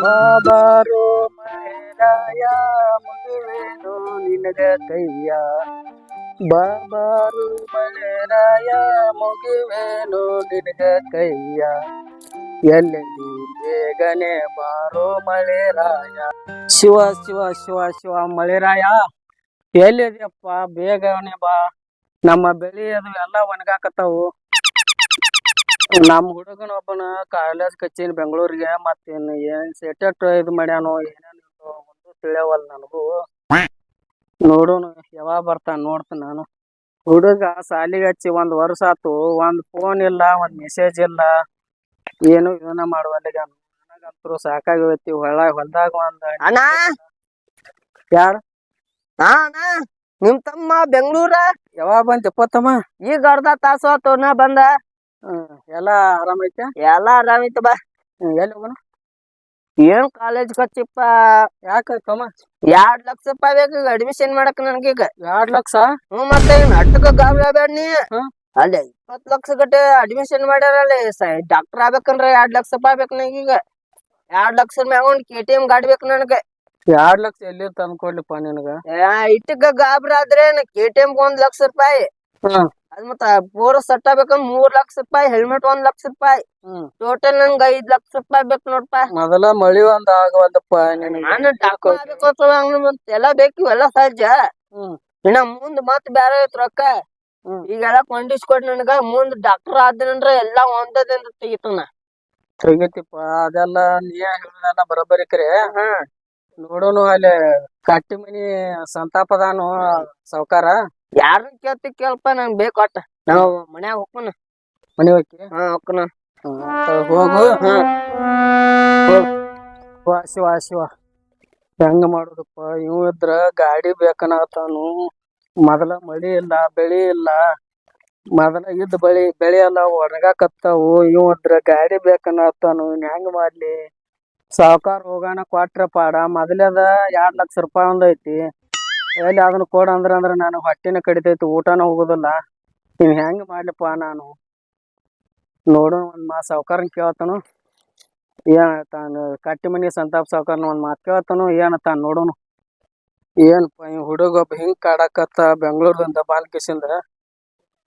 ಬಾಬಾರೋ ಮಳೆರಾಯ ಮುಗಿವೇನು ನಿನಗ ಕೈಯ ಬಾಬಾರು ಮಳೆರಾಯ ಮುಗಿವೇನು ನಿನಗ ಕೈಯ ಎಲ್ಲೆಲ್ಲಿ ಬೇಗನೆ ಬಾರೋ ಮಳೆರಾಯ ಶಿವ ಶಿವ ಶಿವ ಶಿವ ಮಳೆರಾಯ ಎಲ್ಲಿದ್ಯಪ್ಪ ಬೇಗನೆ ಬಾ ನಮ್ಮ ಬೆಳಿ ಅದು ಎಲ್ಲ ಒಣಗಾಕತ್ತಾವು ನಮ್ಮ ಹುಡುಗನೊಬ್ಬನ ಕಾಲೇಜ್ ಕಚ್ಚೀನಿ ಬೆಂಗಳೂರಿಗೆ ಮತ್ತೇನು ಏನ್ ಸೆಟೆಟ್ ಇದು ಮಾಡ್ಯಾನೋ ಏನೇನು ಒಂದು ತಿಳಿಯವಲ್ಲ ನನಗೂ ನೋಡೋಣ ಯಾವಾಗ ಬರ್ತಾನ ನೋಡ್ತೀನಿ ನಾನು ಹುಡುಗ ಸಾಲಿಗೆ ಹಚ್ಚಿ 1 ವರ್ಷ ಆತು ಒಂದ್ ಫೋನ್ ಇಲ್ಲ ಒಂದ್ ಮೆಸೇಜ್ ಇಲ್ಲ ಏನು ಇವನ ಮಾಡುವಲ್ಲಿಗ ನನಗಂತೂ ಸಾಕಾಗಿ ಹೋಯ್ತಿ ಹೊಲ್ದಾಗ ಒಂದ್ ಅಣ್ಣ ಯಾರು ಅಣ್ಣ ನಿಮ್ ತಮ್ಮ ಬೆಂಗಳೂರ ಯಾವಾಗ ಬಂತಪ್ಪ ತಮ್ಮ ಈಗ ಅರ್ಧ ತಾಸು ಆತು ನಾ ಬಂದ ಎಲ್ಲ ಆರಾಮೈತೆ ಎಲ್ಲಾ ಆರಾಮಿತ್ತು ಬಾ ಎಲ್ಲಿ ಹೋಗೋಣ ಏನ್ ಕಾಲೇಜ್ ಖರ್ಚಿಪ್ಪ ಯಾಕ ತಮ್ಮ 2 ಲಕ್ಷ ರೂಪಾಯಿ ಬೇಕು ಅಡ್ಮಿಷನ್ ಮಾಡಕ್ ನನ್ಗೀಗ 2 ಲಕ್ಷ ಮತ್ತೆ ನಾಟಕ ಗಾಬರಿ ಬೇಡ ನೀ ಹ್ಮ್. ಅಲ್ಲೇ 20 ಲಕ್ಷ ಗಟ್ಟೆ ಅಡ್ಮಿಷನ್ ಮಾಡ್ಯಾರಲ್ಲಿ ಡಾಕ್ಟರ್ ಆಗ್ಬೇಕಂದ್ರ 2 ಲಕ್ಷ ರೂಪಾಯಿ ಬೇಕು ನನಗೀಗ 2 ಲಕ್ಷ ಮ್ಯಾಗ KTM ಗಾಡಿ ಬೇಕು ನನಗೆ 2 ಲಕ್ಷ ಎಲ್ಲಿ ತಂದ್ಕೊಡ್ಲಿಪ್ಪ ನಿನಗ ಇಟ್ಟಗ ಗಾಬರಿ ಆದ್ರೆ KTM 1 ಲಕ್ಷ ರೂಪಾಯಿ ಹ್ಮ್ ಅದ್ ಮತ್ತ ಪೂರ ಸಟ್ಟ ಬೇಕಂದ್ರ 3 ಲಕ್ಷ ರೂಪಾಯಿ ಹೆಲ್ಮೆಟ್ 1 ಲಕ್ಷ ರೂಪಾಯಿ ಹ್ಮ್ ಟೋಟಲ್ ನಂಗ 5 ಲಕ್ಷ ರೂಪಾಯಿ ಬೇಕು ನೋಡ್ಪ ಮೊದಲ ಮಳಿ ಒಂದ್ ಆಗವಲ್ದಪ್ಪ ನಾನು ಡಾಕ್ಟರ್ ಆಗ್ಬೇಕು ಎಲ್ಲ ಬೇಕು ಇವೆಲ್ಲ ಸಹಜ ಹ್ಮ್ ಇನ್ನ ಮುಂದ್ ಮತ್ ಬ್ಯಾರೆ ಐತ್ ರೊಕ್ಕ ಹ್ಮ್ ಈಗೆಲ್ಲ ಕೊಂಡಿಸ್ಕೊಟ್ ನನಗ ಮುಂದ್ ಡಾಕ್ಟರ್ ಆದ್ರಂದ್ರ ಎಲ್ಲಾ ಒಂದದಿಂದ ತೆಗಿತನ ತೆಗಿತಿಪ್ಪ ಅದೆಲ್ಲ ನೀ ಹೇಳುದೆಲ್ಲ ಬರೋಬ್ಬರಿ ಕರೆ ನೋಡೋನು ಅಲ್ಲಿ ಕಟ್ಟಿ ಮನಿ ಸಂತಾಪದಾನು ಸಾವ್ಕಾರ ಯಾರನ್ನ ಕೇಳ್ತಿ ಕೇಳಪ್ಪ ನಂಗ್ ಬೇಕು ಒಟ್ಟ ನಾವ್ ಮನ್ಯಾಗ ಹೋಗ್ಕೊನ ಮನಿ ಹೋಗಿ ಹೋಗ್ಕೊನ ಹೋಗು ಶಿವ ಶಿವ ಹೆಂಗ ಮಾಡುದಪ್ಪ ಇವ್ ಇದ್ರ ಗಾಡಿ ಬೇಕನ್ನತಾನು ಮೊದಲ ಮಳಿ ಇಲ್ಲ ಬೆಳಿ ಇಲ್ಲ ಮೊದಲ ಇದ್ದ ಬೆಳಿ ಎಲ್ಲ ಒಣಗಾಕತ್ತಾವು ಇವ್ ಇದ್ರ ಗಾಡಿ ಬೇಕನ್ನತಾನು ಹೆಂಗ ಮಾಡ್ಲಿ ಸಾವ್ಕಾರ ಹೋಗೋಣ ಕೊಟ್ರ ಪಾಡ ಮೊದಲೇದ 2 ಲಕ್ಷ ರೂಪಾಯಿ ಒಂದ್ ಐತಿ ಎಲ್ಲಿ ಅದನ್ನ ಕೊಡ ಅಂದ್ರ ನಾನು ಹೊಟ್ಟಿನ ಕಡಿತೈತಿ ಊಟನ ಹೋಗುದಿಲ್ಲ ಇವ್ ಹೆಂಗ ಮಾಡ್ಲಿಪ್ಪ ನಾನು ನೋಡೋಣ ಒಂದ್ ಮಾತ್ ಸಾವ್ಕಾರನ್ ಕೇಳ್ತಾನು ಏನತಾನು ಕಟ್ಟಿ ಮನಿ ಸಂತಾಪ ಸಾವ್ಕಾರನ ಒಂದ್ ಮಾತ್ ಕೇಳ್ತಾನು ಏನತಾನ ನೋಡೋನು ಏನಪ್ಪ ಇವ್ ಹುಡುಗ ಒಬ್ಬ ಹಿಂಗ್ ಕಾಡಕತ್ತ ಬೆಂಗಳೂರಿಂದ ಬಾಲ್ಕಿಸಿಂದ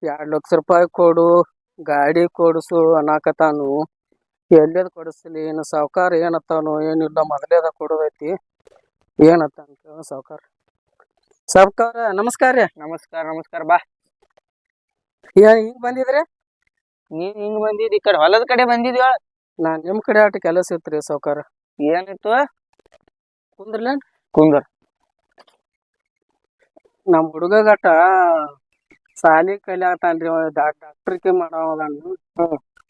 2 ಲಕ್ಷ ರೂಪಾಯಿ ಕೊಡು ಗಾಡಿ ಕೊಡ್ಸು ಅನ್ನಕತ್ತಾನು ಎಲ್ಲೇದ್ ಕೊಡಿಸ್ಲಿ ಏನು ಸಾವ್ಕಾರ ಏನತ್ತಾನು ಏನಿಲ್ಲ ಮೊದಲೇದ ಕೊಡೋದೈತಿ ಏನತ್ತಾನ ಕೇಳ ಸಾವ್ಕಾರ ನಮಸ್ಕಾರ ರೀ ನಮಸ್ಕಾರ ಬಾ ಹಿಂಗ್ ಬಂದಿದ್ರಿ ನೀನ್ ಹಿಂಗ್ ಬಂದಿದ್ ಈ ಕಡೆ ಹೊಲದ ಕಡೆ ಬಂದಿದ್ಯ ನಾನ್ ನಿಮ್ ಕಡೆ ಆಟ ಕೆಲಸ ಇತ್ರಿ ಸಾವ್ಕಾರ ಏನಿತ್ತು ಕುಂದ್ರಲ್ಲ ಕುಂದರ್ ನಮ್ ಹುಡುಗ ಗಟ ಸಾಲಿ ಕಲಿಯಾತಾನ್ರಿ ಡಾಕ್ಟರ್ಗೆ ಮಾಡವದಾನು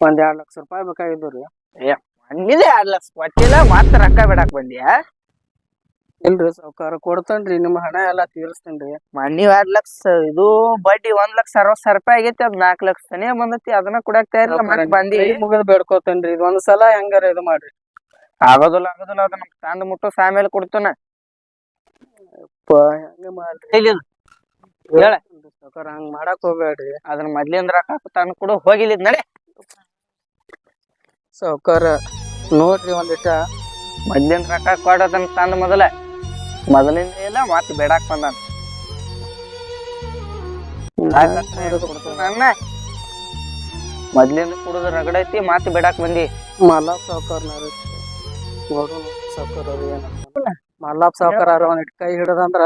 ಒಂದ್ 2 ಲಕ್ಷ ರೂಪಾಯಿ ಬೇಕಾಗಿದ್ದು ರೀ ಬಂದಿದೆ 2 ಲಕ್ಷ ಕೊಟ್ಟಿಲ್ಲ ಮತ್ತ ರೊಕ್ಕ ಬಿಡಾಕ್ ಬಂದ್ಯಾ ಇಲ್ರಿ ಸಾವ್ಕಾರ ಕೊಡ್ತೇನ್ರಿ ನಿಮ್ ಹಣ ಎಲ್ಲಾ ತೀರಿಸ್ತೇನ್ರಿ ಮನಿ 2 ಲಕ್ಷ ಇದು ಬಡ್ಡಿ 1,60,000 ರೂಪಾಯಿ ಆಗೈತಿ ಅದ್ 4 ಲಕ್ಷ ತನೇ ಬಂದತಿ ಅದನ್ನ ಕೊಡಾಕ್ ತಯಾರಿಲ್ಲ ಮತ್ ಬಂದಿ ಮುಗಿದ್ ಬೇಡ್ಕೋತೇನ್ರಿ ಇದು ಒಂದ್ ಸಲ ಹೆಂಗಾರ ಇದು ಮಾಡ್ರಿ ಆಗೋದಿಲ್ಲ ಅದನ್ನ ತಂದ್ ಮುಟ್ಟು ಆಮೇಲೆ ಕೊಡ್ತಾನ ಹೆಂಗ ಮಾಡ್ರಿ ಹೇಳ ಸಾವ್ಕಾರ ಹಂಗ್ ಮಾಡಾಕ್ ಹೋಗ್ಬೇಡ್ರಿ ಅದನ್ನ ಮೊದ್ಲಿಂದ ರೊಕ್ಕ ತಂದ್ ಕೊಡು ಹೋಗಿಲ್ಲಿದ್ ನಡೆ ಸಾವ್ಕಾರ ನೋಡ್ರಿ ಒಂದಿಟ ಮೊದ್ಲಿಂದ ರೊಕ್ಕ ಕೊಡೋದನ್ನ ತಂದ್ ಮೊದಲಿಂದ ಇಲ್ಲ ಮತ್ ಬೇಡಾಕ್ ಬಂದಾನ ಮೊದ್ಲಿಂದ ಕುಡುದು ರಗಡೈತಿ ಮತ್ ಬೇಡಾಕ್ ಬಂದಿ ಮಲ್ಲಾಪ್ ಸಾವ್ಕಾರ್ನಾರ ನೋಡು ಸಾವ್ಕಾರ ಮಲ್ಲಾಪ್ ಸಾವ್ಕಾರ ಒಂದಿಟ್ ಕೈ ಹಿಡದಂದ್ರ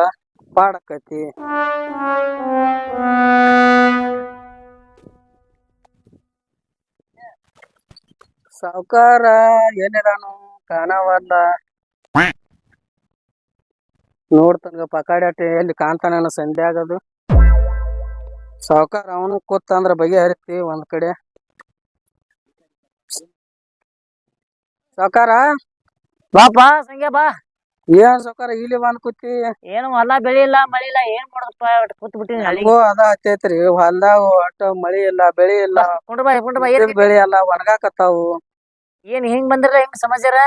ಪಾಡಕೈತಿ ಸಾವ್ಕಾರ ಏನಿದಾನು ಕಾಣವಲ್ಲ ನೋಡ್ತಂಗ ಪಕಾಡಾಟಿ ಎಲ್ಲಿ ಕಾಣ್ತಾನ ಸಂಧೆ ಆಗದು ಸಾವ್ಕಾರ ಅವನು ಕೂತಂದ್ರ ಬಗೆಹರಿತಿ ಒಂದ್ ಕಡೆ ಸಾವ್ಕಾರ ಬಾಪಾ ಸಂಗೆ ಬಾ ಏನ್ ಸಾವ್ಕಾರ ಇಲ್ಲಿ ಬಂದ್ ಕೂತಿ ಏನು ಹೊಲ ಬೆಳಿ ಇಲ್ಲ ಮಳಿ ಇಲ್ಲ ಏನ್ ಮಾಡೋದಪ್ಪ ಕೂತ್ ಬಿಟ್ಟಿನಿ ನನಗೂ ಅದ ಹತ್ತೈತ್ರಿ ಹೊಲ್ದಾಗ ಒಟ್ಟ ಮಳಿ ಇಲ್ಲ ಬೆಳಿ ಇಲ್ಲ ಕೊಂಡು ಬಾ ಬೆಳಿ ಎಲ್ಲ ಒಣಗಾಕತ್ತಾವು ಏನ್ ಹಿಂಗ್ ಬಂದಿರ ಹೆಂಗ್ ಸಮಾಚಾರ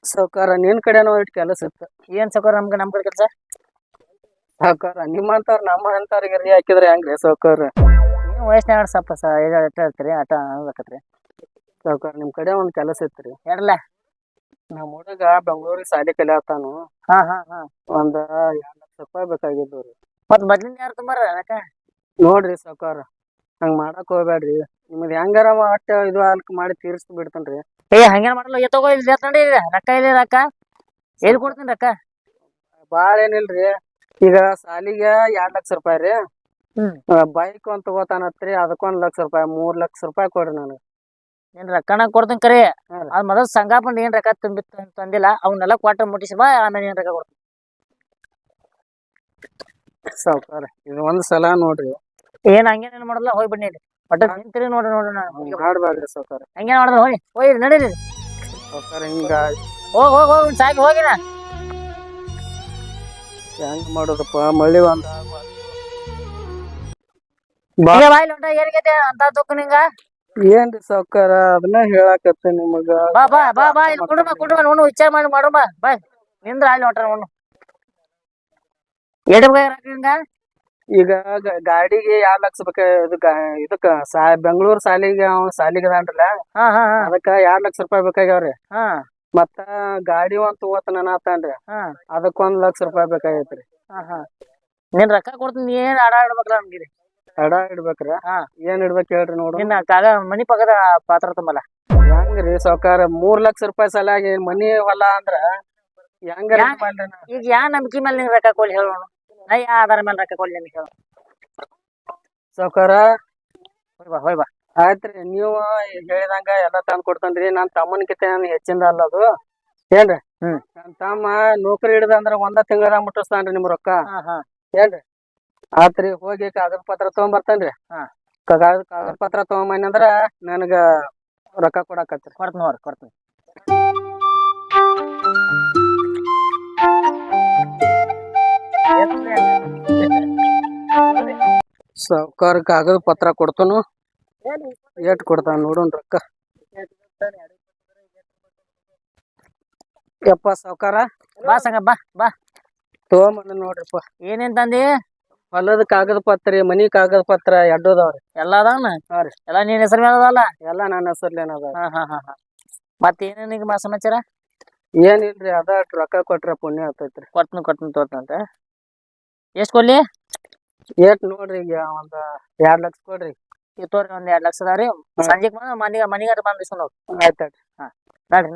ಸಾವ್ಕಾರ ನಿನ್ ಕಡೆನೋ ಇಟ್ ಕೆಲಸ ಇತ್ತು ಏನ್ ಸಾವ್ಕಾರ ನಮ್ ಕಡೆ ಕೆಲ್ಸ ಸಾವ್ಕಾರ ನಿಮ್ಮಂತಾರ ನಮ್ಮ ಅಂತವ್ರಿಗೆ ರೀ ಹಾಕಿದ್ರೆ ಹೆಂಗ್ರಿ ಸಾವ್ಕಾರ ನೀವು ವಯಸ್ಸಿನಾಗ ಸ್ವಲ್ಪ ಹೇಳ್ತೀರಿ ಆಟ ಅನ್ಬೇಕತ್ರಿ ಸಾವ್ಕಾರ ನಿಮ್ ಕಡೆ ಒಂದ್ ಕೆಲಸ ಇತ್ರಿ ಹೇಳಲ್ಲ ನಮ್ಮ ಹುಡುಗ ಬೆಂಗಳೂರಿಗೆ ಸಾಲಿ ಕಲಿಯತ್ತಾನು. ಹಾ ಹಾ ಹಾ ಒಂದ್ 2 ಲಕ್ಷ ರೂಪಾಯಿ ಬೇಕಾಗಿದ್ದು ರೀ. ಮತ್ ಮೊದ್ಲಿಂದ ಯಾರು ತುಂಬಾರ ರೊಕ್ಕ? ನೋಡ್ರಿ ಸಾವ್ಕಾರ, ಹಂಗ್ ಮಾಡಕ್ ಹೋಗ್ಬ್ಯಾಡ್ರಿ. ನಿಮ್ದ್ ಹೆಂಗಾರ ಒಟ್ಟ ಇದು ಅಲ್ಕ್ ಮಾಡಿ ತೀರ್ಸ್ ಬಿಡ್ತೇನ್ರಿ. ಏ ಹಂಗೇನ್ ಮಾಡಲ್ಲ, ತಗೋ ಇಲ್ಲಿ ನೋಡಿ ರೊಕ್ಕ ಇಲ್ಲಿ ರೊಕ್ಕ ಎಲ್ಲಿ ಕೊಡ್ತೀನಿ ರೊಕ್ಕ? ಬಾಳ ಏನಿಲ್ರಿ, ಈಗ ಸಾಲಿಗೆ 2 ಲಕ್ಷ ರೂಪಾಯಿ ರೀ. ಹ್ಮ್ ಬೈಕ್ ಒಂದ್ ತಗೋತಾನತ್ರಿ, ಅದಕ್ಕೊಂದ್ 1 ಲಕ್ಷ ರೂಪಾಯಿ, 3 ಲಕ್ಷ ರೂಪಾಯಿ ಕೊಡ್ರಿ ನನಗ. ಏನ್ ರೊಕ್ಕನ ಕೊಡ್ತೀನಿ ಕರೆ. ಹಾ ರೀ. ಅದ್ ಮೊದಲ್ ಸಂಗಾಪಂಡ್ ಏನ್ ರೊಕ್ಕ ತಂದಿಲ್ಲ ಅವನ್ನೆಲ್ಲ ಕೊಟ್ಟ ಮುಟ್ಟಿಸಿ ಬಾ, ಆಮೇಲೆ ಏನ್ ರೊಕ್ಕ ಕೊಡ್ತೀನಿ. ಸಾವ್ಕಾರ ಇದು ಒಂದ್ ಸಲ ನೋಡ್ರಿ. ಏನ್ ಹಂಗೇನೇನ್ ಮಾಡಲ್ಲ, ಹೋಗ್ಬಿಡ್ನಿ ಇಲ್ಲಿ ಒಟ್ಟ ನಿಂತಿರಿ ನೋಡ್ರಿ ಮಾಡ್ಬ್ಯಾಡ್ರಿ ಸಾವ್ಕಾರ. ಹಂಗೇನ್ ಮಾಡಿದ್ರ ಹೋಗಿ ನಡೀರಿ. ಸಾವ್ಕಾರ ಹಿಂಗ ಹೋಗ್ ಸಾಕಿ ಹೋಗಿನ. ಹೆಂಗ್ ಮಾಡೋದಪ್ಪ, ಮಳಿ ಒಂದ್ ಬಾಯಿ ಲೊಂಟ ಏನ್ಗೈತೆ ಅಂತ ದುಃಖ ನಿಂಗ? ಏನ್ರಿ ಸಾವ್ಕಾರ, ಅದನ್ನ ಹೇಳಾಕತ್ತೆ ನಿಮಗ. ಬಾ ಬಾ ಬಾ ಬಾ ಇಲ್ಲಿ ಕುಂಡ್ರ ನೋಡು, ವಿಚಾರ ಮಾಡಿ ಮಾಡು ಬಾ ನಿಂದ್ರ ಅಲ್ಲಿ ಹೊಂಟ್ರ ನೋಡು. ಎಡ್ ನಿಂಗ ಈಗ ಗಾಡಿಗೆ 2 ಲಕ್ಷ ಇದಕ್ಕ ಬೆಂಗಳೂರು ಸಾಲಿಗೆ ಅವ ಸಾಲಿಗೆ ಅದಾನ್ರಲ್ಲ, ಹಾ ಹಾ ಹಾ ಅದಕ್ಕ 2 ಲಕ್ಷ ರೂಪಾಯಿ ಬೇಕಾಗ್ಯಾವ್ರಿ. ಹಾ ಮತ್ತ ಗಾಡಿ ಒಂದ್ ತಗೋತಾನತಾನ್ರಿ, ಹಾ ಅದಕ್ಕೊಂದ್ 1 ಲಕ್ಷ ರೂಪಾಯಿ ಬೇಕಾಗೈತ್ರಿ. ಹಾ ಹಾ ನಿನ್ ರೊಕ್ಕ ಕೊಡ್ತೀನಿ, ನೀ ಏನ್ ಆಡ ಆಡ್ಬೇಕಲ್ಲ ನಮ್ಗಿರಿ. ಅಡ ಇಡ್ಬೇಕ್ರ? ಹಾ ಏನ್ ಇಡ್ಬೇಕ್ ಹೇಳ್ರಿ ನೋಡು. ನಿನ್ನ ಮನಿ ಪಕ್ಕದ ಪಾತ್ರ ತುಂಬಲ್ಲ. ಹೆಂಗ್ರಿ ಸಾವ್ಕಾರ, 3 ಲಕ್ಷ ರೂಪಾಯಿ ಸಲಾಗಿ ಮನಿ ಹೊಲ ಅಂದ್ರ ಹೆಂಗಾರ ಮಾಡ್ರಿ. ಈಗ ಯಾ ನಂಬಿಕೆ ಮೇಲೆ ನಿಂಗೆ ರೊಕ್ಕ ಕೊಡ್ಲಿ ಹೇಳೋಣ? ನಾ ಯಾ ಆಧಾರ ಮೇಲೆ ರೊಕ್ಕ ಕೊಡ್ಲಿ ನಿಮ್ಗೆ ಹೇಳು ಸಾವ್ಕಾರ? ಹೋಯ್ ಬಾ. ಆಯ್ತ್ರಿ, ನೀವು ಹೇಳಿದಂಗ ಎಲ್ಲಾ ತಂದ್ ಕೊಡ್ತೇನ್ರಿ. ನನ್ ತಮ್ಮನ್ಕಿಂತ ಹೆಚ್ಚಿಂದ ಅಲ್ಲ ಅದು, ಏನ್ರಿ? ನನ್ ತಮ್ಮ ನೌಕರಿ ಹಿಡ್ದ ಅಂದ್ರ 1 ತಿಂಗಳದಾಗ ಮುಟ್ಟಿಸ್ತಾನ್ರಿ ನಿಮ್ ರೊಕ್ಕ, ಏನ್ರಿ? ಆತ್ರಿ, ಹೋಗಿ ಕಾಗದ ಪತ್ರ ತಗೊಂಬರ್ತೇನ್ರಿ. ಕಾಗದ ಪತ್ರ ತಗೊಂಬನ್ನಿ ಅಂದ್ರ ನನಗ ರೊಕ್ಕ ಕೊಡಾಕತ್ರಿ. ಕೊಡ್ತೀನಿ. ಸಾವ್ಕಾರ ಕಾಗದ ಪತ್ರ ಕೊಡ್ತನು, ಏಟ್ ಕೊಡ್ತಾನ ನೋಡೋಣ ರೊಕ್ಕ. ಯಪ್ಪ ಸಾವ್ಕಾರ, ಬಾ ಸಂಗ ಬಾ ತಗೊಂಬಂದ ನೋಡ್ರಿಪ್ಪ. ಏನೇನ್ ತಂದಿ? ಹೊಲದ ಕಾಗದ ಪತ್ರ, ಮನಿ ಕಾಗದ ಪತ್ರ ಎರಡು ಅದಾವ್ರಿ. ಎಲ್ಲಾ ಅದಾವನ? ಹಾ ರೀ. ಎಲ್ಲಾ ನಿನ್ ಹೆಸರು ಮೇಲೆ ಅದಾವಲ್ಲ? ಎಲ್ಲಾ ನನ್ನ ಹೆಸರ್ಲೇನ ಅದಾವ. ಹಾ ಮತ್ತೇನೇನ್ ಈಗ ಸಮಾಚಾರ? ಏನಿಲ್ರಿ, ಅದ ರೊಕ್ಕ ಕೊಟ್ರ ಪುಣ್ಯ ಆಗ್ತೈತ್ರಿ. ಕೊಡ್ತೀನಿ ತೋತಂತ. ಎಷ್ಟ್ ಕೊಡ್ಲಿ? ಏಟ್ ನೋಡ್ರಿ, ಈಗ ಒಂದ್ 2 ಲಕ್ಷ ಕೊಡ್ರಿ. ಈ ತೋರಿ ಒಂದ್ 2 ಲಕ್ಷ ಅದಾವ್ರಿ. ಸಂಜೆಗ್ ಮನಿಗಾರ ಬಂದ್ ಇಸ್ಕೊಂಡ್ ಹೋಗ್ರಿ. ಆಯ್ತಾಯ್ತು. ಹಾ ನಡ್ರಿ.